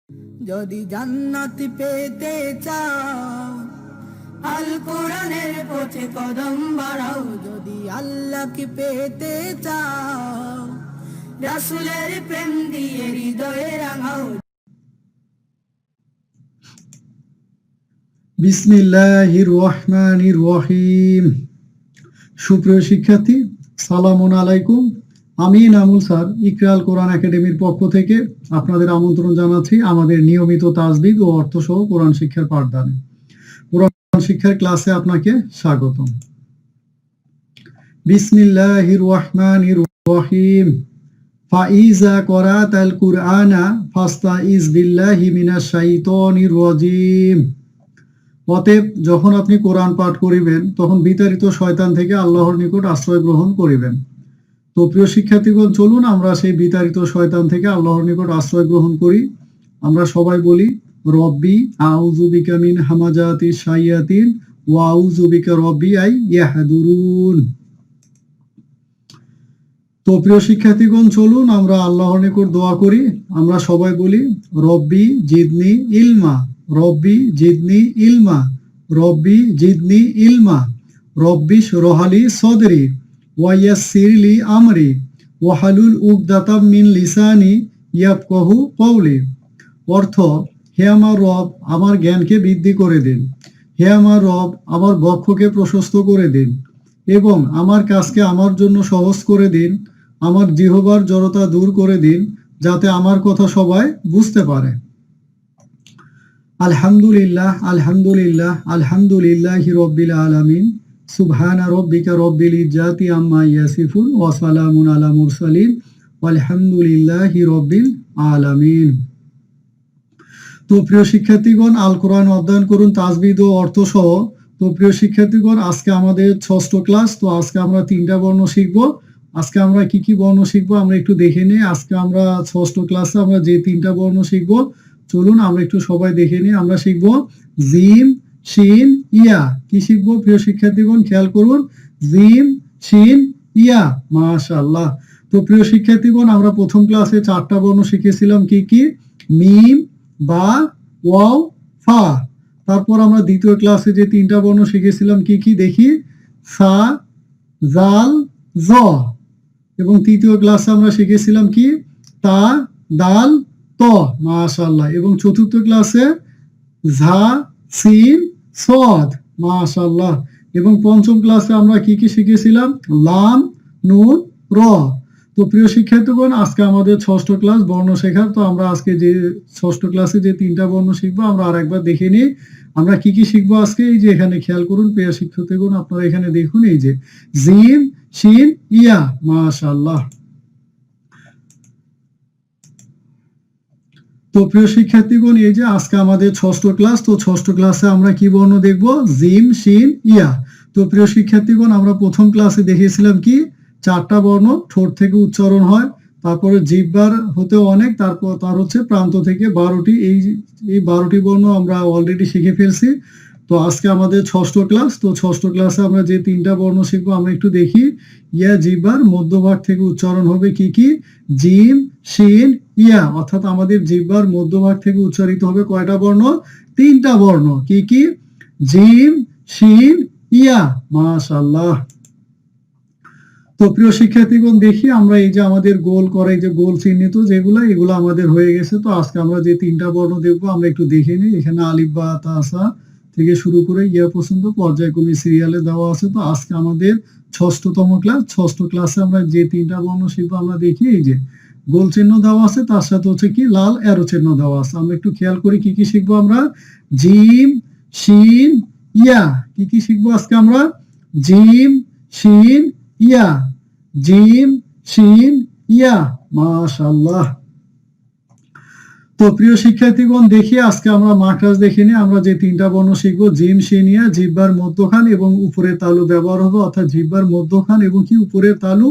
যদি জান্নাত পেতে চাও আল কোরআনের পথে কদম বাড়াও, যদি আল্লাহকে পেতে চাও রাসূলের প্রেম দিয়ে হৃদয়ে রাঙাও। বিসমিল্লাহির রহমানির রহিম। সুপ্রিয় শিক্ষার্থী, সালামুন আলাইকুম। আমি নামুল স্যার ইকরাল কোরআন একাডেমির পক্ষ থেকে আপনাদের আমন্ত্রণ জানাচ্ছি আমাদের নিয়মিত তাজবিদ ও অর্থ সহ কোরআন শিক্ষার পাঠদানে। কোরআন শিক্ষার ক্লাসে আপনাকে স্বাগতম। বিসমিল্লাহির রহমানির রহিম। ফাইজা করাতাল কুরআনা ফাস্তাইজ বিল্লাহি মিনাশ শাইতানির রাজিম। অতএব যখন আপনি কোরআন পাঠ করিবেন তখন বিতাড়িত শয়তান থেকে আল্লাহর নিকট আশ্রয় গ্রহণ করিবেন। তো প্রিয় শিক্ষার্থীগণ, চলুন আমরা সেই বিতাড়িত শয়তান থেকে আল্লাহর নিকট আশ্রয় গ্রহণ করি। আমরা সবাই বলি, রব্বি আউযু বিকা মিন হামাজাতিশ শায়াতিন ওয়া আউযু বিকা রব্বি আই ইয়াহদুরুন। তো প্রিয় শিক্ষার্থীগণ, চলুন আমরা আল্লাহর নিকট দোয়া করি। আমরা সবাই বলি, রব্বি জিদনি ইলমা, রব্বি জিদনি ইলমা, রব্বি জিদনি ইলমা, রব্বিশ রহালি সদরি ওয়াইয়াসসিরলি আমরি ওয়াহালুল উকদাতাম মিন লিসানি ইয়াফকাহু কওলি। অর্থ, হে আমার রব, আমার জ্ঞানকে বৃদ্ধি করে দিন। হে আমার রব, আমার বক্ষকে প্রশস্ত করে দিন এবং আমার কাজকে আমার জন্য সহজ করে দিন। আমার জিহ্বার জড়তা দূর করে দিন, যাতে আমার কথা সবাই বুঝতে পারে। আলহামদুলিল্লাহ, আলহামদুলিল্লাহ, আলহামদুলিল্লাহি রব্বিল আলামিন। সুবহানা রব্বিকা রব্বিল ইজ্জাতি আম্মা ইয়াসিফুন ওয়া সালামুন আলা মুরসালিন ওয়ালহামদুলিল্লাহি রব্বিল আলামিন। তো প্রিয় শিক্ষার্থীগণ, আল কোরআন অধ্যয়ন করুন তাজবিদ ও অর্থ সহ। তো প্রিয় শিক্ষার্থীগণ, আজকে আমাদের 6ষ্ঠ ক্লাস। তো আজকে আমরা 3টা বর্ণ শিখব। আজকে আমরা কি কি বর্ণ শিখবো আমরা একটু দেখে নিই। আজকে আমরা 6ষ্ঠ ক্লাসে আমরা যে 3টা বর্ণ শিখবো, চলুন আমরা একটু সবাই দেখে নিই। আমরা শিখবো জিম, শিন, ইয়া। কি শিখবো প্রিয় শিক্ষার্থীগণ? খেয়াল করুন, জিম, শিন, ইয়া। মাশাআল্লাহ। তো প্রিয় শিক্ষার্থীগণ, আমরা প্রথম ক্লাসে 4টা বর্ণ শিখেছিলাম। কি কি? মিম, বা, ওয়াও, ফা। তারপর আমরা দ্বিতীয় ক্লাসে যে 3টা বর্ণ শিখেছিলাম কি কি দেখি? সা, জাল, জ। এবং তৃতীয় ক্লাসে আমরা শিখেছিলাম কি? তা, দাল, ত। মাশাআল্লাহ। এবং চতুর্থ ক্লাসে ঝা, সিন, সদ। মাশাআল্লাহ। এবং পঞ্চম ক্লাসে আমরা কি কি শিখেছিলাম? লাম, নুন, র। তো প্রিয় শিক্ষার্থীগণ, আজকে আমাদের 6ষ্ঠ ক্লাস বর্ণ শেখার। তো আমরা আজকে যে 6ষ্ঠ ক্লাসে যে 3টা বর্ণ শিখবো আমরা আরেকবার দেখে নিই। আমরা কি কি শিখবো আজকে? এই যে এখানে খেয়াল করুন প্রিয় শিক্ষার্থীগণ, আপনারা এখানে দেখুন, এই যে জিম, শিন, ইয়া। মাশাআল্লাহ। তো প্রিয় শিক্ষার্থীগণ, এই যে আজকে আমাদের 6ষ্ঠ ক্লাস। তো 6ষ্ঠ ক্লাসে আমরা কি বর্ণ দেখব? জিম, শিন, ইয়া। তো প্রিয় শিক্ষার্থীগণ, আমরা প্রথম ক্লাসে দেখিয়েছিলাম কি? 4টা বর্ণ ঠোঁট থেকে উচ্চারণ হয়, তারপরে জিহ্বার হতে অনেক, তারপর তার হচ্ছে প্রান্ত থেকে 12টি। এই 12টি বর্ণ আমরা অলরেডি শিখে ফেলছি। তো আজকে আমাদের 6ষ্ঠ ক্লাস। তো 6ষ্ঠ ক্লাসে আমরা যে 3টা বর্ণ শিখবো আমরা একটু দেখি। ইয়া জিহ্বার মধ্যভাগ থেকে উচ্চারণ হবে কি কি? জিম, শিন, ইয়া। অর্থাৎ আমাদের জিহ্বার মধ্যভাগ থেকে উচ্চারিত হবে কয়টা বর্ণ? 3টা বর্ণ। কি কি? জিম, শিন, ইয়া। মাশাআল্লাহ। তো প্রিয় শিক্ষার্থীগণ, দেখি আমরা এই যে আমাদের গোল করে যে গোল চিহ্নিত যেগুলো, এগুলো আমাদের হয়ে গেছে। তো আজকে আমরা যে 3টা বর্ণ দেখবো আমরা একটু দেখে নিই। এখানে আলিফ, বা, তা, সা থেকে শুরু করে ইয়া পর্যন্ত পর্যায়ক্রমে সিরিয়ালে দেওয়া আছে। তো আজকে আমাদের 6ষ্ঠতম ক্লাস। 6ষ্ঠ ক্লাসে আমরা যে 3টা বর্ণ শিখবো আমরা দেখি। এই যে গোল চিহ্ন দেওয়া আছে, তার সাথে হচ্ছে কি লাল অ্যারো চিহ্ন দেওয়া আছে। আমরা একটু খেয়াল করি কি কি শিখবো আমরা। জিম, শিন, ইয়া। কি কি শিখবো আজকে আমরা? জিম, শিন, ইয়া। জিম, শিন, ইয়া। মাশাআল্লাহ। তো প্রিয় শিক্ষার্থীগণ, দেখি আজকে আমরা মাখরাজ দেখে নিই। আমরা যে 3টা বর্ণ শিখবো, জিম, শিন, ইয়া। জিহ্বার মধ্যখান এবং উপরের তালু ব্যবহার হবে, অর্থাৎ জিহ্বার মধ্যখান এবং কি উপরের তালু,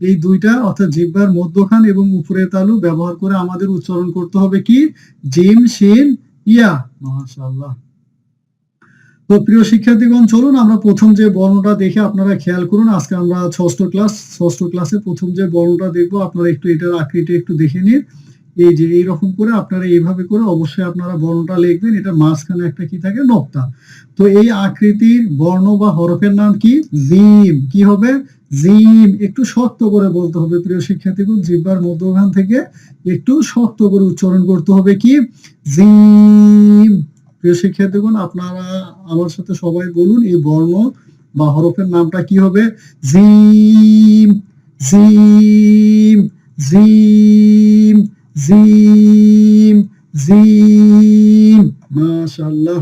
এই দুইটা, অর্থাৎ জিহ্বার মধ্যখান এবং উপরের তালু ব্যবহার করে আমাদের উচ্চারণ করতে হবে কি? জিম, শিন, ইয়া। মাশাআল্লাহ। তো প্রিয় শিক্ষার্থীগণ, চলুন আমরা প্রথম যে বর্ণটা দেখে আপনারা খেয়াল করুন। আজকে আমরা 6ষ্ঠ ক্লাস। 6ষ্ঠ ক্লাসে প্রথম যে বর্ণটা দেখবো আপনারা একটু এটার আকৃতি একটু দেখে নিন। এই যে এইরকম করে আপনারা এইভাবে করে অবশ্যই আপনারা বর্ণটা লিখবেন। এটা মাঝখানে একটা কি থাকে, নোক্তা। তো এই আকৃতির বর্ণ বা হরফের নাম কি? জিম। কি হবে? জিম। একটু শক্ত করে বলতে হবে প্রিয় শিক্ষার্থীগণ, জিহ্বার মধ্যখান থেকে একটু শক্ত করে উচ্চারণ করতে হবে কি? জিম। প্রিয় শিক্ষার্থীগণ, আপনারা আমার সাথে সবাই বলুন এই বর্ণ বা হরফের নামটা কি হবে? Gym, gym, gym, gym, gym. মাশাআল্লাহ।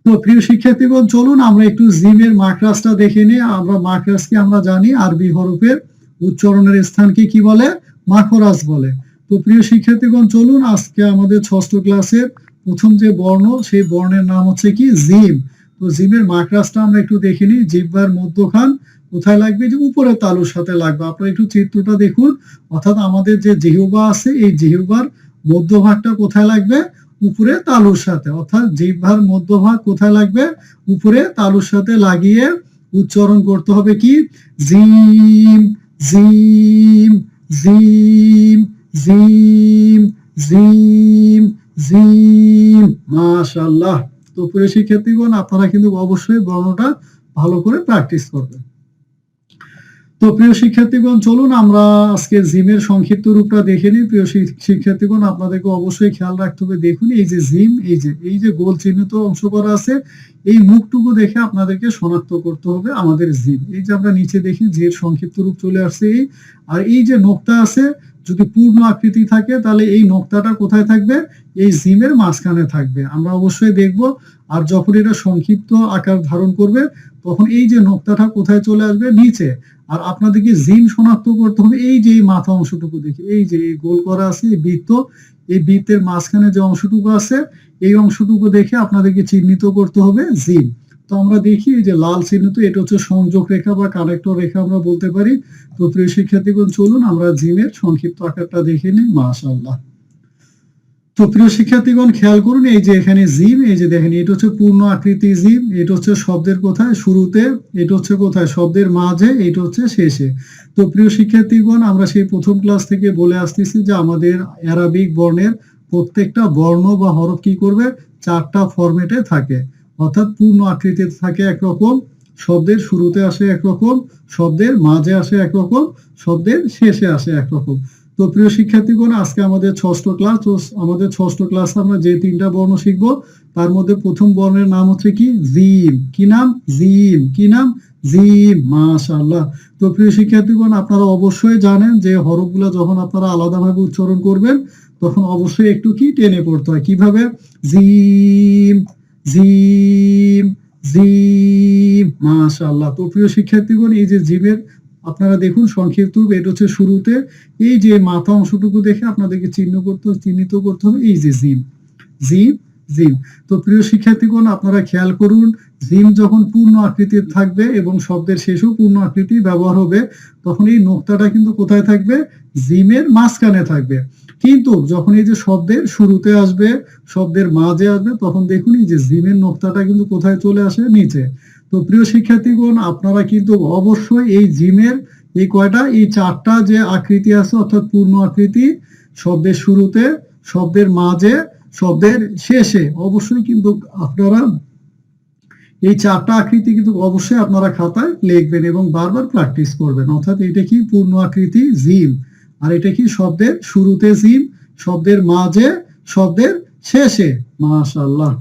তো প্রিয় শিক্ষার্থীগণ, চলুন আমরা একটু জিমের মাকরাজটা দেখে নিই। আমরা মাকরাজকে আমরা জানি আরবি হরফের উচ্চারণের স্থানকে কি বলে? মাখরাজ বলে। তো প্রিয় শিক্ষার্থীগণ, চলুন আজকে আমাদের ষষ্ঠ ক্লাসের প্রথম যে বর্ণ, সেই বর্ণের নাম হচ্ছে কি? জিম। তো জিমের মাকরাজটা আমরা একটু দেখে নিই। জিহ্বার মধ্যখান কোথায় লাগবে? যে উপরের তালুর সাথে লাগবে। আপনারা একটু চিত্রটা দেখুন। অর্থাৎ আমাদের যে জিহ্বা আছে, এই জিহ্বার মধ্যভাগটা কোথায় লাগবে? উপরে তালুর সাথে। অর্থাৎ জিহ্বার মধ্যভাগ কোথায় লাগবে? উপরে তালুর সাথে লাগিয়ে উচ্চারণ করতে হবে কি? Gym, gym, gym, gym, gym, gym. মাশাআল্লাহ। তো প্রিয় শিক্ষার্থীগণ, আপনারা কিন্তু অবশ্যই বর্ণটা ভালো করে প্র্যাকটিস করবেন। তো প্রিয় শিক্ষার্থীগণ, চলুন আমরা আজকে জিমের সংক্ষিপ্ত রূপটা দেখে নিই। প্রিয় শিক্ষার্থীগণ, আপনাদেরকে অবশ্যই খেয়াল রাখতে হবে। দেখুন এই যে জিম, এই যে গোল চিহ্নিত অংশ করা আছে, এই মুখটুকু দেখে আপনাদেরকে শনাক্ত করতে হবে আমাদের জিম। এই যে আমরা নিচে দেখি যে সংক্ষিপ্ত রূপ চলে আসছে এই, আর এই যে নোক্তা আছে, যদি পূর্ণ আকৃতি থাকে তাহলে এই নোক্তাটা কোথায় থাকবে? এই জিমের মাঝখানে থাকবে। আমরা অবশ্যই দেখব। আর যখন এটা সংক্ষিপ্ত আকার ধারণ করবে, তখন এই যে নোক্তাটা কোথায় চলে আসবে? নিচে। আর আপনাদেরকে জিম শনাক্ত করতে হবে এই যে এই মাথা অংশটুকু দেখে, এই যে এই গোল করা আছে এই বৃত্ত, এই বৃত্তের মাঝখানে যে অংশটুকু আছে, এই অংশটুকু দেখে আপনাদেরকে চিহ্নিত করতে হবে জিম। তো আমরা দেখি এই যে লাল চিহ্নিত, এটা হচ্ছে সংযোগ রেখা বা কানেক্টর রেখা আমরা বলতে পারি। তো প্রিয় শিক্ষার্থীগণ, চলুন আমরা জিমের সংক্ষিপ্ত আকারটা দেখে নিই। মাশাআল্লাহ। তো প্রিয় শিক্ষার্থীগণ, খেয়াল করুন এই যে এখানে জিম, এই যে দেখেন এটা হচ্ছে পূর্ণ আকৃতি জিম। এটা হচ্ছে শব্দের কোথায়? শুরুতে। এটা হচ্ছে কোথায়? শব্দের মাঝে। এটা হচ্ছে শেষে। তো প্রিয় শিক্ষার্থীগণ, আমরা সেই প্রথম ক্লাস থেকে বলে আসতেছি যে আমাদের অ্যারাবিক বর্ণের প্রত্যেকটা বর্ণ বা হরফ কি করবে? চারটা ফরম্যাটে থাকে। অর্থাৎ পূর্ণ আকৃতিতে থাকে একরকম, শব্দের শুরুতে আসে একরকম, শব্দের মাঝে আসে একরকম, শব্দের শেষে আসে একরকম। তো প্রিয় শিক্ষার্থীগণ, আজকে আমাদের ষষ্ঠ ক্লাস। তো আমাদের ষষ্ঠ ক্লাসে আমরা যে তিনটা বর্ণ শিখবো, তার মধ্যে প্রথম বর্ণের নাম হচ্ছে কি? জিম। কি নাম? জিম। কি নাম? জিম। মাশাআল্লাহ। তো প্রিয় শিক্ষার্থীগণ, আপনারা অবশ্যই জানেন যে হরফগুলো যখন আপনারা আলাদাভাবে উচ্চারণ করবেন, তখন অবশ্যই একটু কি টেনে পড়তে হয়। কিভাবে? Gym, gym, gym. মাশাআল্লাহ। তো প্রিয় শিক্ষার্থীগণ, এই যে জিমের আপনারা দেখুন সংক্ষিপ্ত রূপ, এটা হচ্ছে শুরুতে। এই যে মাথা অংশটুকু দেখে আপনাদেরকে চিহ্নিত করতে হবে এই যে জিম, জিম, জিম। তো প্রিয় শিক্ষার্থীগণ, আপনারা খেয়াল করুন, জিম যখন পূর্ণ আকৃতির থাকবে এবং শব্দের শেষেও পূর্ণ আকৃতি ব্যবহার হবে, তখন এই নোক্তাটা কিন্তু কোথায় থাকবে? জিমের মাঝখানে থাকবে। কিন্তু যখন এই যে শব্দের শুরুতে আসবে, শব্দের মাঝে আসবে, তখন দেখুন এই যে জিমের নোক্তাটা কিন্তু কোথায় চলে আসে? নিচে। তো প্রিয় শিক্ষার্থীগণ, আপনারা কিন্তু অবশ্যই এই জিমের এই কয়টা, এই চারটা যে আকৃতি আছে, অর্থাৎ পূর্ণ আকৃতি, শব্দের শুরুতে, শব্দের মাঝে, শব্দের শেষে, অবশ্যই কিন্তু আপনারা এই চারটা আকৃতি কিন্তু অবশ্যই আপনারা খাতায় লিখবেন এবং বারবার প্র্যাকটিস করবেন। অর্থাৎ এটা কি? পূর্ণ আকৃতি জিম। আর এটা কি? শব্দের শুরুতে জিম, শব্দের মাঝে, শব্দের শেষে। মাশাআল্লাহ।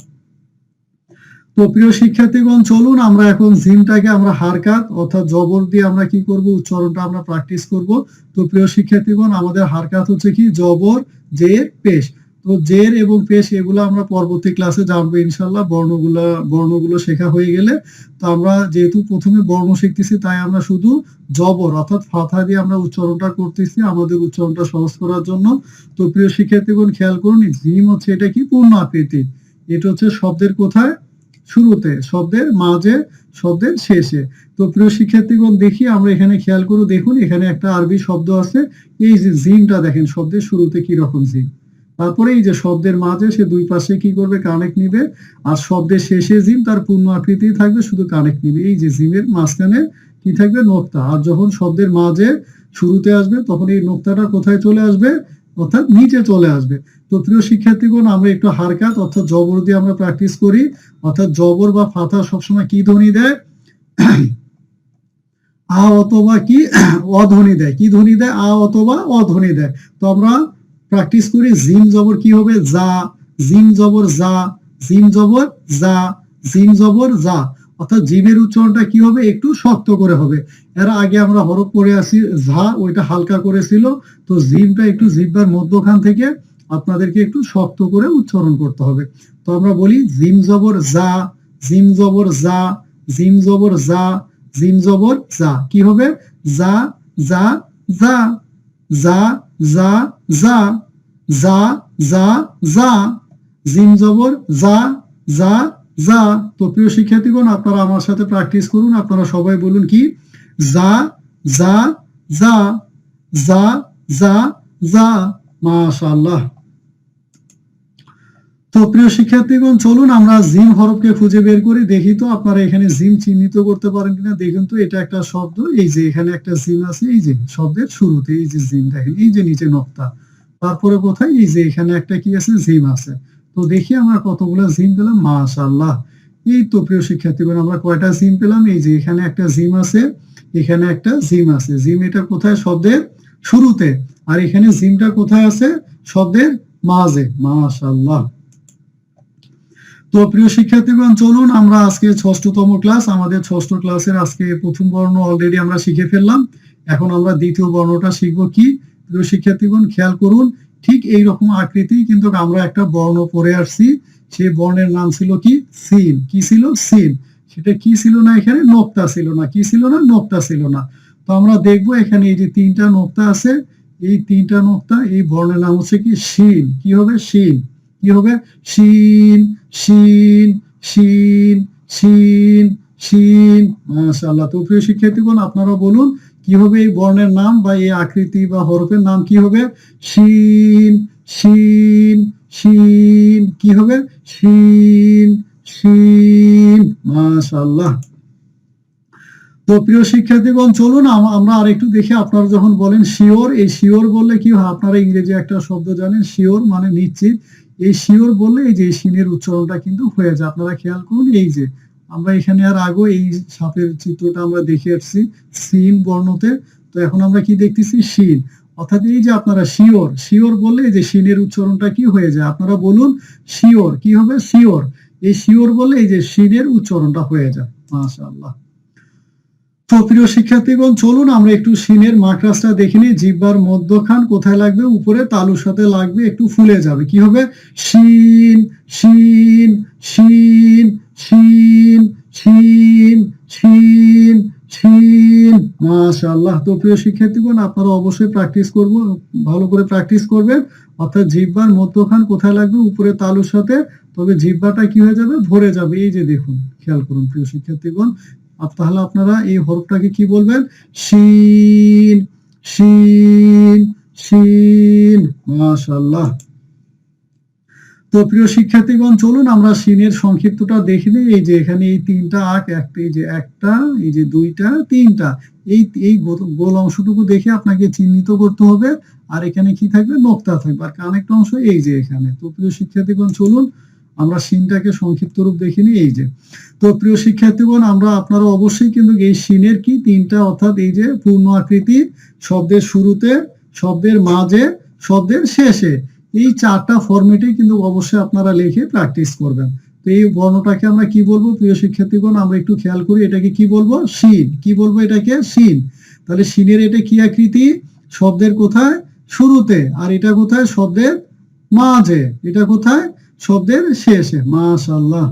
তো প্রিয় শিক্ষার্থীগণ, চলুন আমরা এখন জিমটাকে আমরা হারকাত অর্থাৎ জবর দিয়ে আমরা কি করব? উচ্চারণটা আমরা প্র্যাকটিস করব। তো প্রিয় শিক্ষার্থীগণ, আমাদের হারকাত হচ্ছে কি? জবর, জের, পেশ। তো জের এবং পেশ এগুলো আমরা পরবর্তী ক্লাসে জানবো ইনশাআল্লাহ। বর্ণগুলো শেখা হয়ে গেলে, তো আমরা যেহেতু প্রথমে বর্ণ শিখতেছি, তাই আমরা শুধু জবর অর্থাৎ ফাথা দিয়ে আমরা উচ্চারণটা করতেছি আমাদের উচ্চারণটা সহজ করার জন্য। তো প্রিয় শিক্ষার্থীগণ, খেয়াল করুন জিম হচ্ছে এটা কি? পূর্ণ আকৃতি। এটা হচ্ছে শব্দের কোথায়? শুরুতে, শব্দের মাঝে, শব্দের শেষে। তো প্রিয় শিক্ষার্থীগণ, দেখি আমরা এখানে খেয়াল করে দেখুন, এখানে একটা আরবি শব্দ আছে। এই যে জিমটা দেখেন শব্দের শুরুতে কি রকম জিম, তারপরে এই যে শব্দের মাঝে সে দুই পাশে কি করবে? কানেক্ট নিবে। আর শব্দের শেষে জিম তার পূর্ণ আকৃতি থাকবে, শুধু কানেক্ট নিবে। এই যে জিমের মাঝখানে কি থাকবে? নোক্তা। আর যখন শব্দের মাঝে শুরুতে আসবে, তখন এই নোক্তাটা কোথায় চলে আসবে? অর্থাৎ নিচে চলে আসবে। তো প্রিয় শিক্ষার্থীগণ, আমরা একটু হারকাত অর্থাৎ জবর দিয়ে আমরা প্র্যাকটিস করি। অর্থাৎ জবর বা ফাথা সবসময় কি ধ্বনি দেয়? আ অথবা কি অধ্বনি দেয়। কি ধ্বনি দেয়? আ অথবা অধ্বনি দেয়। তো আমরা প্র্যাকটিস করি। জিম জবর কি হবে? যা। জিম জবর যা, জিম জবর যা, জিম জবর যা। অর্থাৎ জিমের উচ্চারণটা কি হবে? একটু শক্ত করে হবে। এর আগে আমরা হরফ পড়ে আসি ঝা, ওইটা হালকা করেছিল। তো জিমটা একটু জিহ্বার মধ্যখান থেকে আপনাদেরকে একটু শক্ত করে উচ্চারণ করতে হবে। তো আমরা বলি জিম জবর যা, জিম জবর যা, জিম জবর যা, জিম জবর যা। কি হবে? যা যা যা, যা যা যা, যা যা যা, জিম জবর যা যা যা। তো প্রিয় শিক্ষার্থীগণ, আপনারা আমার সাথে প্র্যাকটিস করুন। আপনারা সবাই বলুন কি? যা যা যা, যা যা যা। মাশাআল্লাহ। তো প্রিয় শিক্ষার্থীগণ, চলুন আমরা জিম হরফকে খুঁজে বের করি। দেখি তো আপনারা এখানে জিম চিহ্নিত করতে পারেন কিনা। দেখুন তো, এটা একটা শব্দ। এই যে এখানে একটা জিম আছে, এই যে শব্দের শুরুতে এই যে জিম, দেখেন এই যে নিচে নক্তা, তারপরে কোথায়? এই যে এখানে একটা কি আছে? জিম আছে। তো দেখি আমরা কতগুলো জিম পেলাম। মাশাআল্লাহ। এই তো প্রিয় শিক্ষার্থীগণ, আমরা কয়টা জিম পেলাম? এই যে এখানে একটা জিম আছে, এখানে একটা জিম আছে। জিম এটা কোথায়? শব্দের শুরুতে। আর এখানে জিমটা কোথায় আছে? শব্দের মাঝে। মাশাআল্লাহ। তো প্রিয় শিক্ষার্থীগণ, চলুন আমরা আজকে ষষ্ঠতম ক্লাস, আমাদের ষষ্ঠ ক্লাসের আজকে প্রথম বর্ণ অলরেডি আমরা শিখে ফেললাম। এখন আমরা দ্বিতীয় বর্ণটা শিখবো। কি প্রিয় শিক্ষার্থীগণ, খেয়াল করুন, ঠিক এই রকম আকৃতি কিন্তু আমরা একটা বর্ণ পড়ে আসছি। সেই বর্ণের নাম ছিল কি? সিন। কি ছিল? সিন। সেটা কি ছিল না? এখানে নোক্তা ছিল না। কি ছিল না? নোক্তা ছিল না। তো আমরা দেখবো এখানে এই যে তিনটা নোক্তা আছে, এই তিনটা নোক্তা, এই বর্ণের নাম হচ্ছে কি? শিন। কি হবে? শিন। কি হবে? শিন শিন শিন শিন শিন। মাশাআল্লাহ। তো প্রিয় শিক্ষার্থীগণ, আপনারা বলুন কি হবে এই বর্ণের নাম বা এই আকৃতি বা হরফের নাম কি হবে? শিন শিন শিন। কি হবে? শিন শিন। মাশাআল্লাহ। তো প্রিয় শিক্ষার্থীগণ, চলুন আমরা আরেকটু দেখি। আপনারা যখন বলেন শিওর, এই শিওর বললে কি হয়? আপনারা ইংরেজি একটা শব্দ জানেন, শিওর মানে নিশ্চিত। এই শিওর বললে এই যে শিনের উচ্চারণটা কিন্তু হয়ে যায়। আপনারা খেয়াল করুন, এই যে আমরা এখানে আর আগে এই সাপের চিত্রটা আমরা দেখে আসছি সিন বর্ণতে। তো এখন আমরা কি দেখতেছি? শিন। অর্থাৎ এই যে আপনারা শিওর, শিওর বললে এই যে শিনের উচ্চারণটা কি হয়ে যায়? আপনারা বলুন শিওর। কি হবে? শিওর। এই শিওর বললে এই যে শিনের উচ্চারণটা হয়ে যায়। মাশাআল্লাহ। তো প্রিয় শিক্ষার্থীগণ, চলুন আমরা একটু শিনের মাকড়াসটা দেখে নিই। জিহ্বার মধ্যখান কোথায় লাগবে? উপরে তালুর সাথে লাগবে, একটু ফুলে যাবে। কি হবে? শিন শিন শিন শিন শিন শিন শিন। মাশাআল্লাহ। তো প্রিয় শিক্ষার্থীগণ, আপনারা অবশ্যই প্র্যাকটিস করব, ভালো করে প্র্যাকটিস করবেন। অর্থাৎ জিহ্বার মধ্যখান কোথায় লাগবে? উপরে তালুর সাথে। তবে জিহ্বাটা কি হয়ে যাবে? ভরে যাবে। এই যে দেখুন, খেয়াল করুন প্রিয় শিক্ষার্থীগণ। তাহলে আপনারা এই হরফটাকে কি বলবেন? শিন শিন শিন। মাশাআল্লাহ। তো প্রিয় শিক্ষার্থীগণ, চলুন আমরা শিনের সংক্ষিপ্তটা দেখে নিই। এই যে এখানে এই তিনটা আঁক, একটা এই যে একটা, এই যে দুইটা, তিনটা, এই এই গোল অংশটুকু দেখে আপনাকে চিহ্নিত করতে হবে। আর এখানে কি থাকবে? নোক্তা থাকবে। আর কানেক্ট অংশ এই যে এখানে। তো প্রিয় শিক্ষার্থীগণ, চলুন আমরা শিনটাকে সংক্ষিপ্ত রূপ দেখে নিই। এই যে, তো প্রিয় শিক্ষার্থীগণ, আপনারা অবশ্যই কিন্তু এই শিনের কি তিনটা, অর্থাৎ এই যে পূর্ণ আকৃতি, শব্দের শুরুতে, শব্দের মাঝে, শব্দের শেষে, এই চারটা ফরম্যাটে কিন্তু অবশ্যই আপনারা লিখে প্র্যাকটিস করবেন। তো এই বর্ণটাকে আমরা কি বলবো প্রিয় শিক্ষার্থীগণ? আমরা একটু খেয়াল করি, এটাকে কি বলবো? শিন। কি বলবো এটাকে? শিন। তাহলে শিনের এটা কি আকৃতি? শব্দের কোথায়? শুরুতে। আর এটা কোথায়? শব্দের মাঝে। এটা কোথায়? শব্দের শেষে। মাশাআল্লাহ।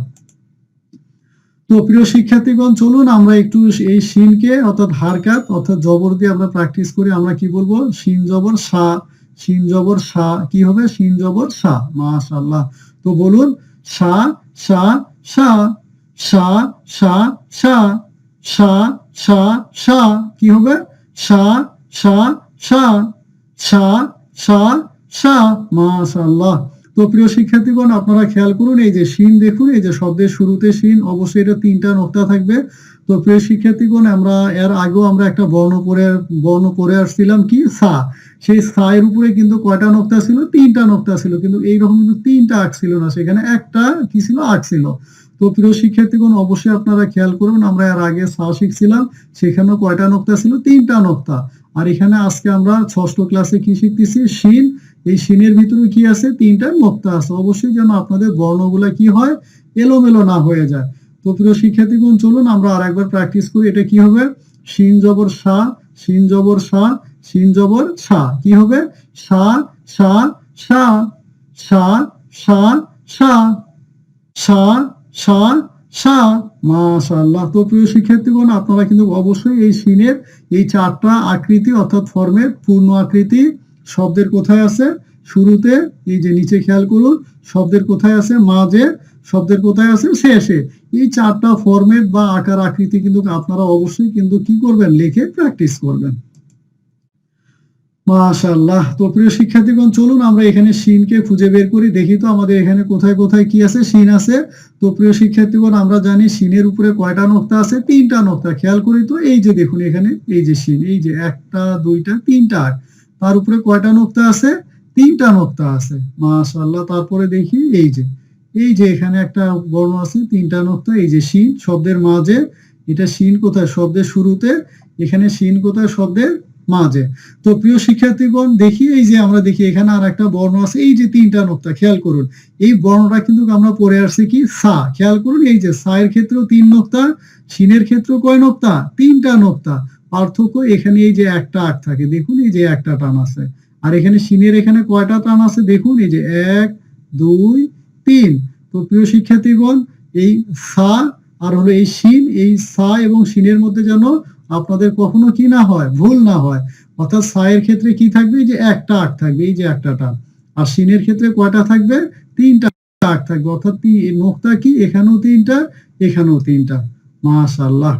তো প্রিয় শিক্ষার্থীগণ, চলুন আমরা একটু এই শিনকে অর্থাৎ হারকাত অর্থাৎ জবর দিয়ে আমরা প্র্যাকটিস করি। আমরা কি বলবো? শিন জবর সা, শিন জবর সা। কি হবে? শিন জবর সা। মাশাআল্লাহ। তো বলুন সা সা সা, সা সা সা, সা সা সা। কি হবে? সা সা সা, সা সা সা। মাশাআল্লাহ। তো প্রিয় শিক্ষার্থীগণ, আপনারা খেয়াল করুন, এই যে শিন দেখুন, এই যে শব্দের শুরুতে শিন, অবশ্যই এটা তিনটা নোক্তা থাকবে। তো প্রিয় শিক্ষার্থীগণ, আমরা এর আগেও আমরা একটা বর্ণ পড়ে আসছিলাম কি সা। সেই সা এর উপরে কিন্তু কয়টা নোক্তা ছিল? 3টা নোক্তা ছিল, কিন্তু এইরকম কিন্তু 3টা আঁক ছিল না, সেখানে একটা কি ছিল? আঁক ছিল। তো প্রিয় শিক্ষার্থীগণ, অবশ্যই আপনারা খেয়াল করবেন, আমরা এর আগে সা শিখছিলাম, সেখানেও কয়টা নোক্তা ছিল? 3টা নোক্তা। আর এখানে আজকে আমরা ষষ্ঠ ক্লাসে কি শিখতেছি? শিন। এই শিনের ভিতরে কি আছে? 3টা নোক্তা আছে। অবশ্যই যেন আপনাদের বর্ণগুলা কি হয়? এলোমেলো না হয়ে যায়। তো প্রিয় শিক্ষার্থীগণ, চলুন আমরা আরেকবার প্র্যাকটিস করি। এটা কি হবে? শিন জবর সা, শিন জবর সা, শিন জবর সা। কি হবে? সা সা সা, সা সা সা, সা সা সা। মাশাআল্লাহ। তো প্রিয় শিক্ষার্থীগণ, আপনারা কিন্তু অবশ্যই এই শিনের এই 4টা আকৃতি অর্থাৎ ফর্মের পূর্ণ আকৃতি শব্দের কোথায় আছে? শুরুতে। এই যে নিচে খেয়াল করুন, শব্দের কোথায় আছে? মাঝে। শব্দের কোথায় আছে? শেষে। এই 4টা ফরম্যাট বা আকার আকৃতি কিন্তু আপনারা অবশ্যই কিন্তু কি করবেন? লিখে প্র্যাকটিস করবেন। মাশাআল্লাহ। তো প্রিয় শিক্ষার্থীগণ, চলুন আমরা এখানে শিনকে খুঁজে বের করি। দেখি তো আমাদের এখানে কোথায় কোথায় কি আছে? শিন আছে। তো প্রিয় শিক্ষার্থীগণ, আমরা জানি শিনের উপরে কয়টা নোক্তা আছে? 3টা নোক্তা। খেয়াল করি তো, এই যে দেখুন এখানে এই যে শিন, এই যে 1টা 2টা 3টা, তার উপরে কয়টা নোক্তা আছে? 3টা নোক্তা আছে। মাশাআল্লাহ। তারপরে দেখি এই যে এখানে একটা বর্ণ আছে, 3টা নোক্তা। এই যে শিন শব্দের মাঝে। এটা শিন কোথায়? শব্দের শুরুতে। এখানে শিন কোথায়? শব্দের মাঝে। তো প্রিয় শিক্ষার্থীগণ, দেখি এই যে আমরা দেখি এখানে আর একটা বর্ণ আছে, এই যে 3টা নোক্তা। খেয়াল করুন, এই বর্ণটা কিন্তু আমরা পড়ে আসছি কি? সা। খেয়াল করুন, এই যে সা এর ক্ষেত্রেও 3 নোক্তা, শিনের ক্ষেত্রেও কয় নোক্তা? 3টা নোক্তা। পার্থক্য এখানে এই যে একটা আঁক থাকে, দেখুন এই যে একটা টান আছে। আর এখানে শিনের এখানে কয়টা টান আছে? দেখুন এই যে 1 2 3। তো প্রিয় শিক্ষার্থীগণ, এই সা আর হলো এই শিন, এই সা এবং শিনের মধ্যে যেন আপনাদের কখনো কি না হয়? ভুল না হয়। অর্থাৎ সা এর ক্ষেত্রে কি থাকবে? এই যে একটা আঁক থাকবে, এই যে একটা টান। আর শিনের ক্ষেত্রে কয়টা থাকবে? 3টা আঁক থাকবে। অর্থাৎ নোক্তা কি? এখানেও 3টা, এখানেও 3টা। মাশাআল্লাহ।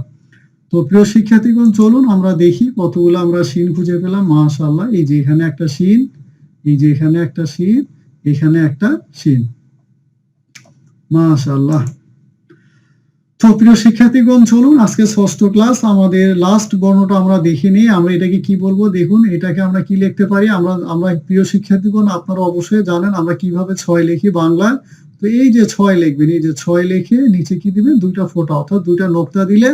তো প্রিয় শিক্ষার্থীগণ, চলুন আমরা দেখি কতগুলো আমরা শিন খুঁজে পেলাম। মাশাআল্লাহ। এই যে এখানে একটা শিন, এই যে এখানে একটা শিন, এখানে একটা শিন। মাশাআল্লাহ। তো প্রিয় শিক্ষার্থীগণ, চলুন আজকে ষষ্ঠ ক্লাস, আমাদের লাস্ট বর্ণটা আমরা দেখে নিই। আমরা এটাকে কি বলবো? দেখুন, এটাকে আমরা কি লিখতে পারি? আমরা প্রিয় শিক্ষার্থীগণ, আপনারা অবশ্যই জানেন আমরা কিভাবে 6 লিখি বাংলায়। তো এই যে 6 লিখবেন, এই যে 6 লিখে নিচে কি দিবেন? 2টা ফোঁটা, অর্থাৎ 2টা নোক্তা দিলে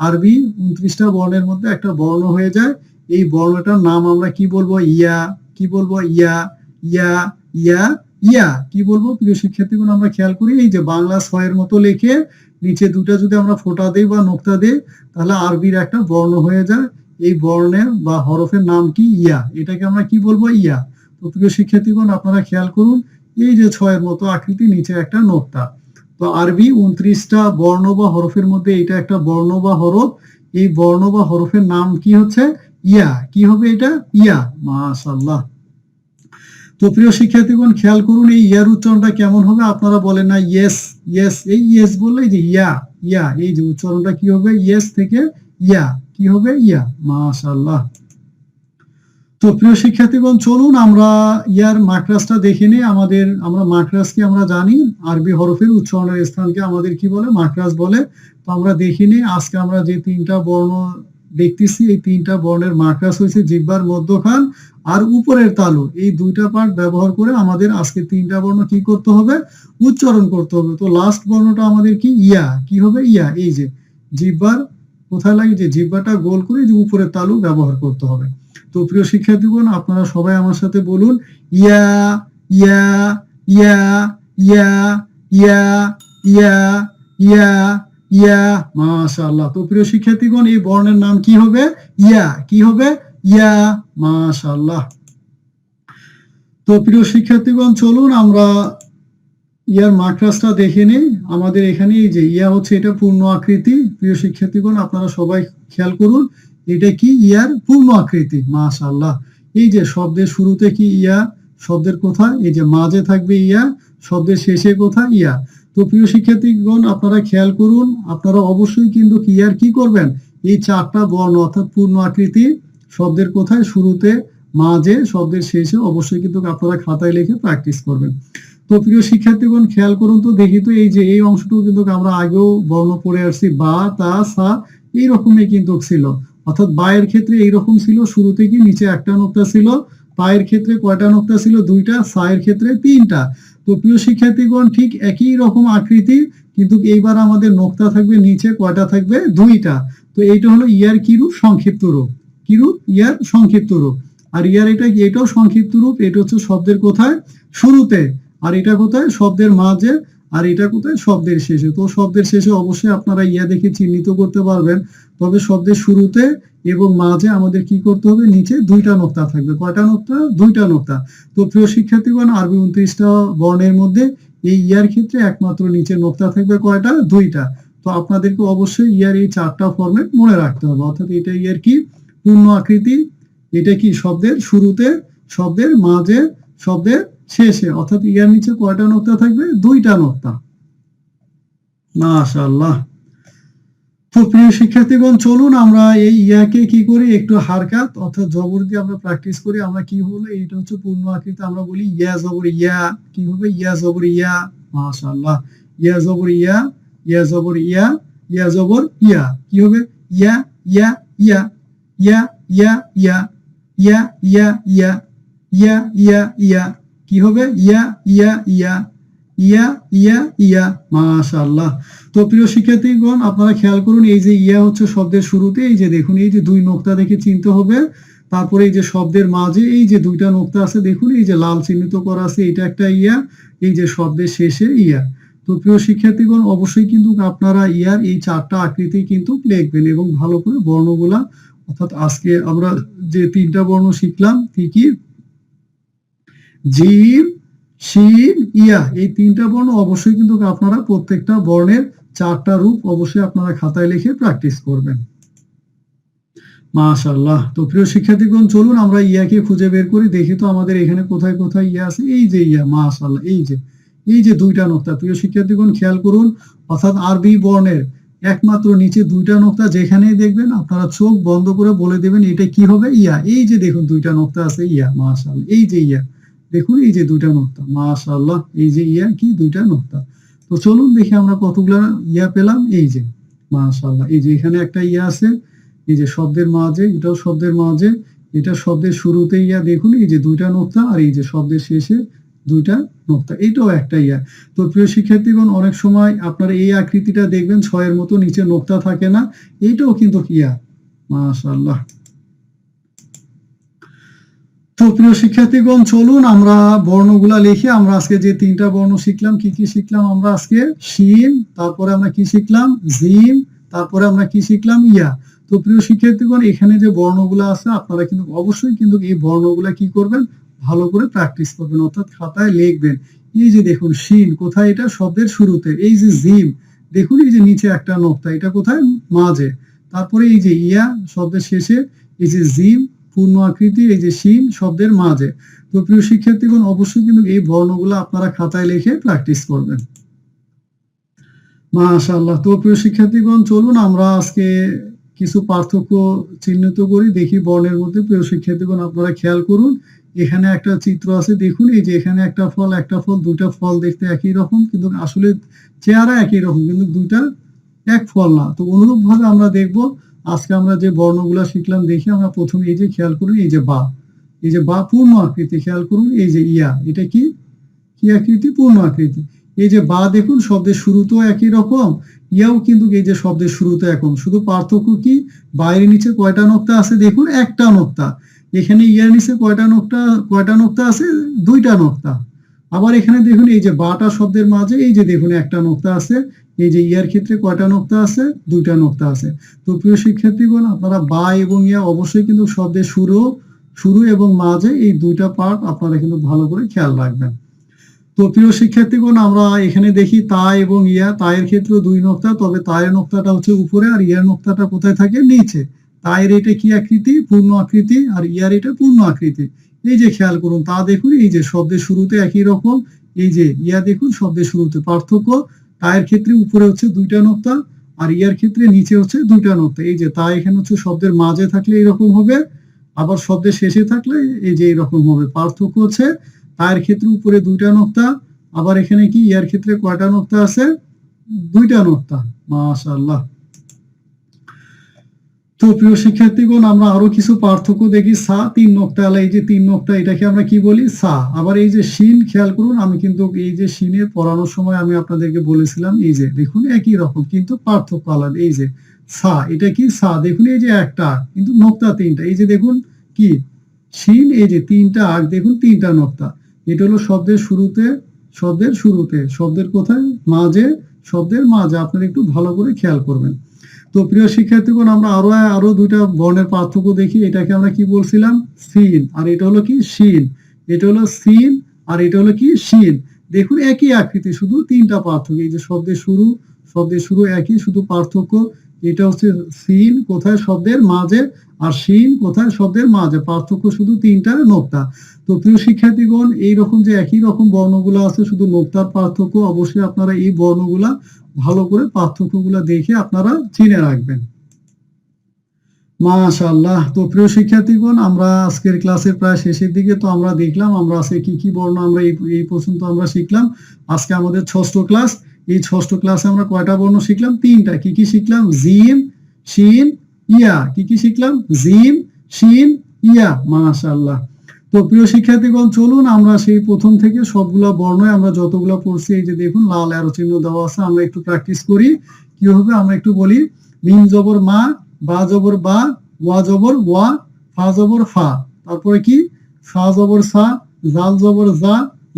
আরবি 29টা বর্ণের মধ্যে একটা বর্ণ হয়ে যায়। এই বর্ণটার নাম আমরা কি বলবো? ইয়া। কি বলবো? ইয়া ইয়া ইয়া ইয়া। কি বলবো প্রিয় শিক্ষার্থীগণ? আমরা খেয়াল করি, এই যে বাংলা 6 এর মতো লিখে নিচে 2টা যদি আমরা ফোঁটা দেই বা নোক্তা দেই, তাহলে আরবির একটা বর্ণ হয়ে যায়। এই বর্ণের বা হরফের নাম কি? ইয়া। এটাকে আমরা কি বলবো? ইয়া। তো প্রিয় শিক্ষার্থীগণ, আপনারা খেয়াল করুন, এই যে 6 এর মতো আকৃতি, নিচে একটা নোক্তা। তো আরবি 29টা বর্ণ বা হরফের মধ্যে এটা একটা বর্ণ বা হরফ। এই বর্ণ বা হরফের নাম কি হচ্ছে? ইয়া। কি হবে এটা? ইয়া। মাশাআল্লাহ। তো প্রিয় শিক্ষার্থীগণ, খেয়াল করুন এই ইয়ার উচ্চারণটা কেমন হবে? আপনারা বলেন না ইয়েস ইয়েস, এই ইয়েস বললে এই যে ইয়া ইয়া, এই যে উচ্চারণটা কি হবে? ইয়েস থেকে ইয়া। কি হবে? ইয়া। মাশাআল্লাহ। তো প্রিয় শিক্ষার্থীগণ, চলুন আমরা ইয়ার মাকরাজটা দেখে নিই। আমরা মাকরাজ কি আমরা জানি? আরবি হরফের উচ্চারণের স্থানকে আমাদের কি বলে? মাকরাজ বলে। তো আমরা দেখে নিই, আজকে আমরা যে 3টা বর্ণ দেখতেছি, এই 3টা বর্ণের মাকরাজ হয়েছে জিহ্বার মধ্যখান আর উপরের তালু। এই 2টা পার্ট ব্যবহার করে আমাদের আজকে 3টা বর্ণ কি করতে হবে? উচ্চারণ করতে হবে। তো লাস্ট বর্ণটা আমাদের কি? ইয়া। কি হবে? ইয়া। এই যে জিহ্বার কোথায় লাগে? যে জিহ্বাটা গোল করে যে উপরের তালু ব্যবহার করতে হবে। তো প্রিয় শিক্ষার্থীগণ, আপনারা সবাই আমার সাথে বলুন, ইয়া ইয়া ইয়া ইয়া ইয়া ইয়া ইয়া ইয়া। মাশাআল্লাহ। তো প্রিয় শিক্ষার্থীগণ, এই বর্ণের নাম কি হবে? ইয়া। কি হবে? ইয়া। মাশাআল্লাহ। তো প্রিয় শিক্ষার্থীগণ, চলুন আমরা ইয়ার মাকরাজটা দেখে নেই। আমাদের এখানে এই যে ইয়া হচ্ছে, এটা পূর্ণ আকৃতি। প্রিয় শিক্ষার্থীগণ, আপনারা সবাই খেয়াল করুন, এটা কি? ইয়ার পূর্ণ আকৃতি। মাশাআল্লাহ। এই যে শব্দের শুরুতে কি? ইয়া। শব্দের কোথায়? এই যে মাঝে থাকবে ইয়া। শব্দের শেষে কোথায়? ইয়া। তো প্রিয় শিক্ষার্থীগণ, আপনারা খেয়াল করুন, আপনারা অবশ্যই কিন্তু ইয়ার কি করবেন? এই 4টা বর্ণ অর্থাৎ পূর্ণ আকৃতি শব্দের কোথায়? শুরুতে, মাঝে, শব্দের শেষে অবশ্যই কিন্তু আপনারা খাতায় লিখে প্র্যাকটিস করবেন। তো প্রিয় শিক্ষার্থীগণ খেয়াল করুন তো দেখি তো এই যে এই অংশটুকু কিন্তু আমরা আগেও বর্ণ পড়ে আসছি, বা তা সা এইরকমই কিন্তু ছিল। অর্থাৎ বা এর ক্ষেত্রে এইরকম ছিল, শুরুতে কি নিচে একটা নোক্তা ছিল, তা এর ক্ষেত্রে কয়টা নোক্তা ছিল, দুইটা, সা এর ক্ষেত্রে তিনটা। তো প্রিয় শিক্ষার্থীগণ ঠিক একই রকম আকৃতি, কিন্তু এইবার আমাদের নোক্তা থাকবে নিচে কয়টা থাকবে, দুইটা। তো এইটা হলো ইয়ার কি রূপ, সংক্ষিপ্ত রূপ। কি রূপ, ইয়ার সংক্ষিপ্ত রূপ। আর ইয়ার এটাও সংক্ষিপ্ত রূপ। এটা হচ্ছে শব্দের কোথায়, শুরুতে, আর এটা কোথায়, শব্দের মাঝে, আর এটা কোথায়, শব্দের শেষে। তো শব্দের শেষে অবশ্যই আপনারা ইয়া দেখে চিহ্নিত করতে পারবেন, তবে শব্দের শুরুতে এবং মাঝে আমাদের কি করতে হবে, নিচে দুইটা নোক্তা থাকবে। কয়টা নোক্তা, দুইটা নোক্তা। তো প্রিয় শিক্ষার্থীগণ আরবি 29টা বর্ণের মধ্যে এই ইয়ার ক্ষেত্রে একমাত্র নিচে নোক্তা থাকবে কয়টা, দুইটা। তো আপনাদেরকে অবশ্যই ইয়ার এই চারটা ফরম্যাট মনে রাখতে হবে। অর্থাৎ এটা ইয়ার কি, পূর্ণ আকৃতি, এটা কি শব্দের শুরুতে, শব্দের মাঝে, শব্দের শেষে। অর্থাৎ ইয়ার নিচে কয়টা নোক্তা থাকবে, দুইটা নোক্তা। মাশাআল্লাহ। তো প্রিয় শিক্ষার্থীগণ চলুন আমরা এই ইয়াকে কি করি, একটু হারকাত অর্থাৎ জবর দিয়ে আমরা প্র্যাকটিস করি। আমরা কি হলো, এটা হচ্ছে পূর্ণ আকৃতি, আমরা বলি ইয়া জবর ইয়া, কি হবে, ইয়া জবর ইয়া। মাশাআল্লাহ। ইয়া জবর ইয়া, ইয়া জবর ইয়া, ইয়া জবর ইয়া, কি হবে, ইয়া ইয়া ইয়া, ইয়া ইয়া ইয়া, ইয়া ইয়া ইয়া, ইয়া ইয়া ইয়া, কি হবে, ইয়া ইয়া ইয়া, ইয়া ইয়া ইয়া। মাশাআল্লাহ। তো প্রিয় শিক্ষার্থীগণ আপনারা খেয়াল করুন, এই যে ইয়া হচ্ছে শব্দের শুরুতে, এই যে দেখুন এই যে দুই নোক্তা দেখে চিনতে হবে। তারপরে এই যে শব্দের মাঝে এই যে দুইটা নোক্তা আছে, দেখুন এই যে লাল চিহ্নিত করা আছে, এটা একটা ইয়া, এই যে শব্দের শেষে ইয়া। তো প্রিয় শিক্ষার্থীগণ অবশ্যই কিন্তু আপনারা ইয়ার এই চারটা আকৃতি কিন্তু লিখবেন এবং ভালো করে বর্ণগুলা, অর্থাৎ আজকে আমরা যে তিনটা বর্ণ শিখলাম, কি কি, জিম, শিন, ইয়া, এই তিনটা বর্ণ অবশ্যই কিন্তু আপনারা প্রত্যেকটা বর্ণের চারটা রূপ অবশ্যই আপনারা খাতায় লিখে প্র্যাকটিস করবেন। মাশাআল্লাহ। তো প্রিয় শিক্ষার্থীগণ চলুন আমরা ইয়াকে খুঁজে বের করি, দেখি তো আমাদের এখানে কোথায় কোথায় ইয়া আছে। এই যে ইয়া, মাশাআল্লাহ, এই যে দুইটা নোক্তা। প্রিয় শিক্ষার্থীগণ খেয়াল করুন, অর্থাৎ আরবি বর্ণের একমাত্র নিচে দুইটা নোক্তা যেখানেই দেখবেন আপনারা চোখ বন্ধ করে বলে দেবেন এটা কি হবে, ইয়া। এই যে দেখুন দুইটা নোক্তা আছে, ইয়া। মাশাআল্লাহ, এই যে ইয়া, দেখুন এই যে দুইটা নোক্তা। মাশাআল্লাহ, এই যে ইয়া কি, দুইটা নোক্তা। তো চলুন দেখি আমরা কতগুলা ইয়া পেলাম। এই যে মাশাআল্লাহ, এই যে এখানে একটা ইয়া আছে, এই যে শব্দের মাঝে, এটাও শব্দের মাঝে, এটা শব্দের শুরুতে ইয়া, দেখুন এই যে দুইটা নোক্তা, আর এই যে শব্দের শেষে দুইটা নোক্তা, এটাও একটা ইয়া। তো প্রিয় শিক্ষার্থীগণ অনেক সময় আপনারা এই আকৃতিটা দেখবেন ছয়ের মতো, নিচে নোক্তা থাকে না, এইটাও কিন্তু ইয়া। মাশাআল্লাহ। তো প্রিয় শিক্ষার্থীগণ চলুন আমরা বর্ণগুলা লিখে, আমরা আজকে যে তিনটা বর্ণ শিখলাম, কি কি শিখলাম আমরা আজকে, শিন, তারপরে আমরা কি শিখলাম, জিম, তারপরে আমরা কি শিখলাম, ইয়া। তো প্রিয় শিক্ষার্থীগণ এখানে যে বর্ণগুলো আছে আপনারা কিন্তু অবশ্যই কিন্তু এই বর্ণগুলা কি করবেন, ভালো করে প্র্যাকটিস করবেন, অর্থাৎ খাতায় লিখবেন। এই যে দেখুন শিন কোথায়, এটা শব্দের শুরুতে। এই যে জিম, দেখুন এই যে নিচে একটা নোক্তা, এটা কোথায়, মাঝে। তারপরে এই যে ইয়া শব্দের শেষে, এই যে জিম পূর্ণ আকৃতি, এই যে শিন শব্দের মাঝে। তো প্রিয় শিক্ষার্থীগণ অবশ্যই কিন্তু এই বর্ণগুলো আপনারা খাতায় লিখে প্র্যাকটিস করবেন। মাশাআল্লাহ। তো প্রিয় শিক্ষার্থীগণ চলুন আমরা আজকে কিছু পার্থক্য চিহ্নিত করি, দেখি বর্ণের মধ্যে। প্রিয় শিক্ষার্থীগণ আপনারা খেয়াল করুন, এখানে একটা চিত্র আছে, দেখুন এই যে এখানে একটা ফল, দুইটা ফল দেখতে একই রকম, কিন্তু আসলে চেহারা একই রকম, কিন্তু দুইটা এক ফল না। তো অনুরূপ ভাবে আমরা দেখব আজকে আমরা যে বর্ণগুলা শিখলাম, দেখি আমরা প্রথমে এই যে খেয়াল করুন, এই যে বা, এই যে বা পূর্ণ আকৃতি, খেয়াল করুন এই যে ইয়া, এটা কি, কি আকৃতি, পূর্ণ আকৃতি। এই যে বা দেখুন শব্দের শুরুতেও একই রকম, ইয়াও কিন্তু এই যে শব্দের শুরুতে একম, শুধু পার্থক্য কি, বাইরের নিচে কয়টা নোক্তা আছে, দেখুন একটা নোক্তা। এখানে ইয়ার নিচে কয়টা নোক্তা আছে, দুইটা নোক্তা। আবার এখানে দেখুন এই যে বাটা শব্দের মাঝে এই যে দেখুন একটা নোক্তা আছে, এই যে ইয়ার ক্ষেত্রে কয়টা নোক্তা আছে, দুইটা নোক্তা আছে। তো প্রিয় শিক্ষার্থীগণ আপনারা বা এবং ইয়া অবশ্যই কিন্তু শব্দের শুরু এবং মাঝে এই দুইটা পার্ট আপনারা কিন্তু ভালো করে খেয়াল রাখবেন। তো প্রিয় শিক্ষার্থীগণ আমরা এখানে দেখি তা এবং ইয়া, তায়ের ক্ষেত্রে দুই নোক্তা, তবে তায়ের নোক্তাটা হচ্ছে উপরে আর ইয়ার নোক্তাটা কোথায় থাকে, নিচে। তায়ের এটা কি আকৃতি, পূর্ণ আকৃতি, আর ইয়ার এটা পূর্ণ আকৃতি। এই যে খেয়াল করুন, তা দেখুন এই যে শব্দের শুরুতে একই রকম, এই যে ইয়া দেখুন শব্দের শুরুতে পার্থক্য, তায়ের ক্ষেত্রে উপরে হচ্ছে দুইটা নোক্তা আর ইয়ার ক্ষেত্রে নিচে হচ্ছে দুইটা নোক্তা। এই যে তা এখানে হচ্ছে শব্দের মাঝে থাকলে এরকম হবে, আবার শব্দের শেষে থাকলে এই যে এরকম হবে। পার্থক্য হচ্ছে তায়ের ক্ষেত্রে উপরে দুইটা নোক্তা আবার এখানে কি ইয়ার ক্ষেত্রে কয়টা নোক্তা আছে? 2টা নোক্তা। মাশাআল্লাহ। তো প্রিয় শিক্ষার্থীগণ, আমরা আরো কিছু পার্থক্য দেখি। সা 3 নোক্তা, এই যে 3 নোক্তা, এটাকে আমরা কি বলি? সা। আবার এই যে শিন, খেয়াল করুন, আমি কিন্তু এই যে শিনে পড়ানোর সময় আমি আপনাদেরকে বলেছিলাম, এই যে দেখুন একই রকম কিন্তু পার্থক্য আলাদা। এই যে সা, এটা কি সা, দেখুন এই যে একটা, কিন্তু নোক্তা 3টা। এই যে দেখুন কি শিন, এই যে 3টা আগ, দেখুন 3টা নোক্তা। এটা হলো শব্দের শুরুতে, শব্দের কোথায়? মাঝে, শব্দের মাঝে। আপনারা একটু ভালো করে খেয়াল করবেন। তো প্রিয় শিক্ষার্থীগণ, আমরা আরো 2টা বর্ণের পার্থক্য দেখি। এটাকে আমরা কি বলছিলাম? সিন। আর এটা হলো কি? শিন। এটা হলো সিন আর এটা হলো কি? শিন। দেখুন একই আকৃতি, শুধু 3টা পার্থক্য। এই যে শব্দের শুরু একই, শুধু পার্থক্য এটা হচ্ছে সিন কোথায়? শব্দের মাঝে। আর শিন কোথায়? শব্দের মাঝে। পার্থক্য শুধু 3টা নোক্তা। তো প্রিয় শিক্ষার্থীগণ, এইরকম যে একই রকম বর্ণগুলো আছে, শুধু নোক্তার পার্থক্য, অবশ্যই আপনারা এই বর্ণগুলা ভালো করে পার্থক্যগুলো দেখে আপনারা চিনে রাখবেন। মাশাআল্লাহ। তো প্রিয় শিক্ষার্থীগণ, আমরা আজকের ক্লাসের প্রায় শেষের দিকে। তো আমরা দেখলাম আমরা আজকে কি কি বর্ণ আমরা এই পর্যন্ত আমরা শিখলাম। আজকে আমাদের 6ষ্ঠ ক্লাস। এই 6ষ্ঠ ক্লাসে আমরা কয়টা বর্ণ শিখলাম? 3টা। কি কি শিখলাম? জিম, শিন, ইয়া। কি কি শিখলাম? জিম, শিন, ইয়া। মাশাআল্লাহ। তো প্রিয় শিক্ষার্থীগণ, চলুন আমরা সেই প্রথম থেকে সবগুলা বর্ণই আমরা যতগুলা পড়ছি, এই যে দেখুন লাল অ্যারো চিহ্ন দেওয়া আছে, আমরা একটু প্র্যাকটিস করি। কি হবে? আমরা একটু বলি। মিম জবর মা, বা জবর বা, ওয়া জবর ওয়া, ফা জবর ফা। তারপরে কি? ফা জবর সা, জাল জবর জা,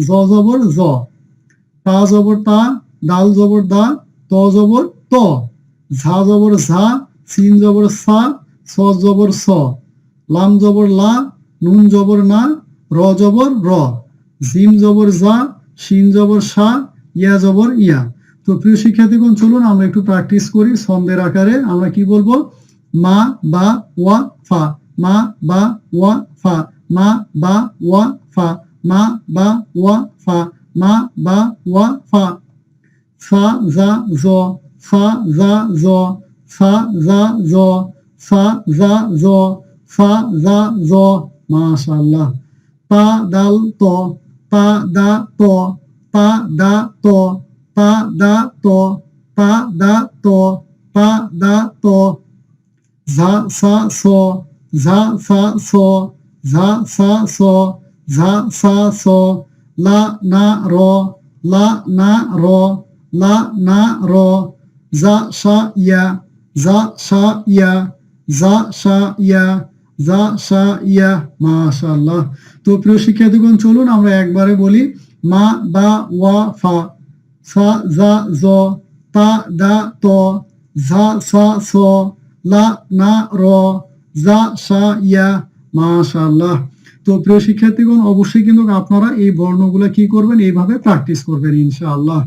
জ জবর জ, তা জবর তা, দাল জবর দা, ত জবর ত, ঝা জবর ঝা, সিন জবর সা, স জবর স, লাম জবর লা, নুন জবর না, র জবর র, জিম জবর জা, শিন জবর সা, ইয়া জবর ইয়া। তো প্রিয় শিক্ষার্থীগণ, চলুন আমরা একটু প্র্যাকটিস করি ছন্দের আকারে। আমরা কি বলবো? মা বা ওয়া ফা, মা বা ওয়া ফা, মা বা ওয়া ফা, মা বা ওয়া ফা, মা বা ওয়া ফা। ফা জা জ, ফা জা জ, ফা জা জ, ফা জা জ, ফা জা জ। মাশাআল্লাহ। তা দাল ত, তা দা ত, তা দা ত, তা দা ত, তা দা ত, তা দা ত। ঝা সা স, ঝা সা স, ঝা সা স, ঝা সা স, লা না র, লা না র, লা না র, যা সা ইয়া, যা সা ইয়া, যা সা ইয়া, যা সা ইয়া। মাশাআল্লাহ। তো প্রিয় শিক্ষার্থীগণ, চলুন আমরা একবারে বলি। মা বা ওয়া ফা, সা জা জ, তা দা ত, ঝা সা স, লা না র, যা সা ইয়া। মাশাআল্লাহ। তো প্রিয় শিক্ষার্থীগণ, অবশ্যই কিন্তু আপনারা এই বর্ণগুলা কি করবেন? এইভাবে প্র্যাকটিস করবেন ইনশাআল্লাহ।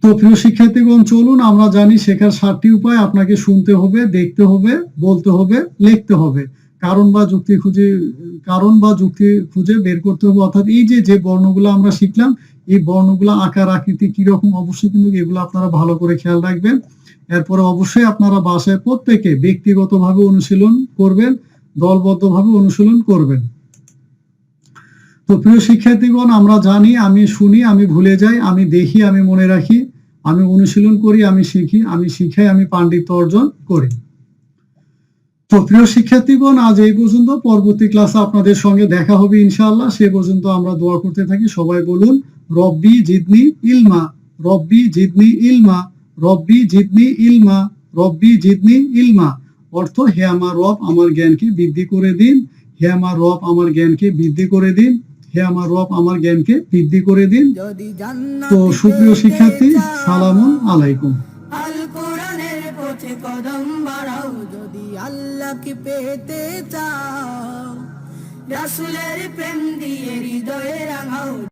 তো প্রিয় শিক্ষার্থীগণ, চলুন আমরা জানি শেখার 7টি উপায়। আপনাকে শুনতে হবে, দেখতে হবে, বলতে হবে, লিখতে হবে। কারণ বা যুক্তি খুঁজে বের করতে হবে। অর্থাৎ এই যে বর্ণগুলো আমরা শিখলাম, এই বর্ণগুলো আকার আকৃতি কিরকম, অবশ্যই কিন্তু এগুলো আপনারা ভালো করে খেয়াল রাখবেন। এরপরে অবশ্যই আপনারা বাসায় প্রত্যেকে ব্যক্তিগতভাবে অনুশীলন করবেন, দলবদ্ধভাবে অনুশীলন করবেন। তো প্রিয় শিক্ষার্থীগণ, আমরা জানি আমি শুনি, আমি ভুলে যাই, আমি দেখি, আমি মনে রাখি, আমি অনুশীলন করি, আমি শিখি, আমি শিখাই, আমি পাণ্ডিত্য অর্জন করি। তো প্রিয় শিক্ষার্থীগণ, আজ এই পর্যন্ত। পরবর্তী ক্লাসে আপনাদের সঙ্গে দেখা হবে ইনশাআল্লাহ। সে পর্যন্ত আমরা দোয়া করতে থাকি। সবাই বলুন রব্বি জিদনি ইলমা, রব্বি জিদনি ইলমা, রব্বি জিদনি ইলমা, রব্বি জিদনি ইলমা। অর্থ, হে আমার রব আমার জ্ঞানকে বৃদ্ধি করে দিন, হে আমার রব আমার জ্ঞানকে বৃদ্ধি করে দিন, হে আমার রব আমার জ্ঞানকে বৃদ্ধি করে দিন। যদি তো জান্নাত সুপ্রিয় পেতে শিক্ষার্থী, চাও, সালামুন আলাইকুম। আল কোরআনের পথে কদম বাড়াও। যদি আল্লাহকে পেতে চাও, রাসূলের প্রেম দিয়ে হৃদয়ে রাঙাও।